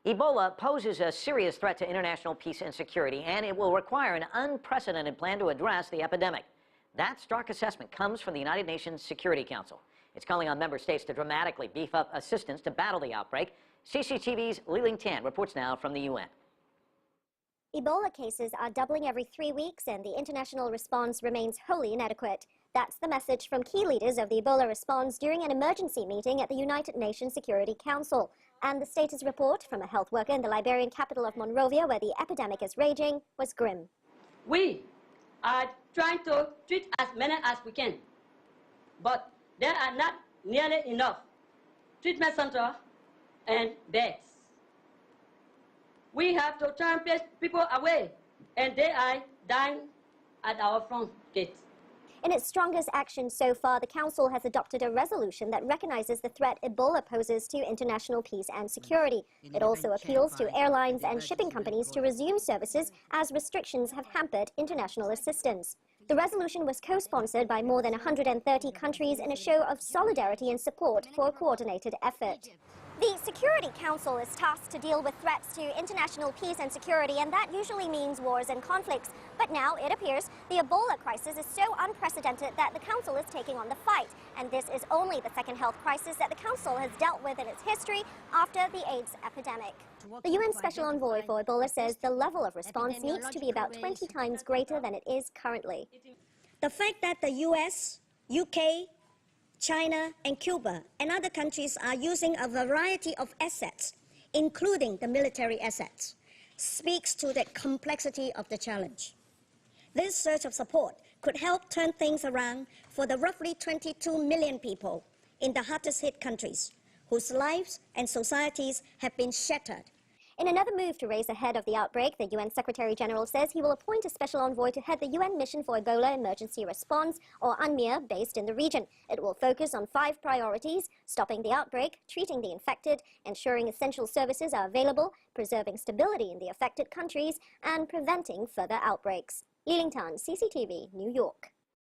Ebola poses a serious threat to international peace and security, and it will require an unprecedented plan to address the epidemic. That stark assessment comes from the United Nations Security Council. It's calling on member states to dramatically beef up assistance to battle the outbreak. CCTV's Li Tan reports now from the UN. Ebola cases are doubling every 3 weeks, and the international response remains wholly inadequate. That's the message from key leaders of the Ebola response during an emergency meeting at the United Nations Security Council. And the status report from a health worker in the Liberian capital of Monrovia, where the epidemic is raging, was grim. We are trying to treat as many as we can, but there are not nearly enough treatment centers and beds. We have to turn people away, and they are dying at our front gate. In its strongest action so far, the Council has adopted a resolution that recognizes the threat Ebola poses to international peace and security. It also appeals to airlines and shipping companies to resume services as restrictions have hampered international assistance. The resolution was co-sponsored by more than 130 countries in a show of solidarity and support for a coordinated effort. The Security Council is tasked to deal with threats to international peace and security, and that usually means wars and conflicts. But now it appears the Ebola crisis is so unprecedented that the Council is taking on the fight. And this is only the second health crisis that the Council has dealt with in its history after the AIDS epidemic. The UN Special Envoy for Ebola says the level of response needs to be about 20 times greater than it is currently. The fact that the US, UK, China and Cuba and other countries are using a variety of assets, including the military assets, speaks to the complexity of the challenge. This surge of support could help turn things around for the roughly 22 million people in the hardest hit countries, whose lives and societies have been shattered. In another move to raise ahead of the outbreak, the UN Secretary-General says he will appoint a special envoy to head the UN Mission for Ebola Emergency Response, or UNMEER, based in the region. It will focus on 5 priorities: stopping the outbreak, treating the infected, ensuring essential services are available, preserving stability in the affected countries, and preventing further outbreaks. Li Tan, CCTV, New York.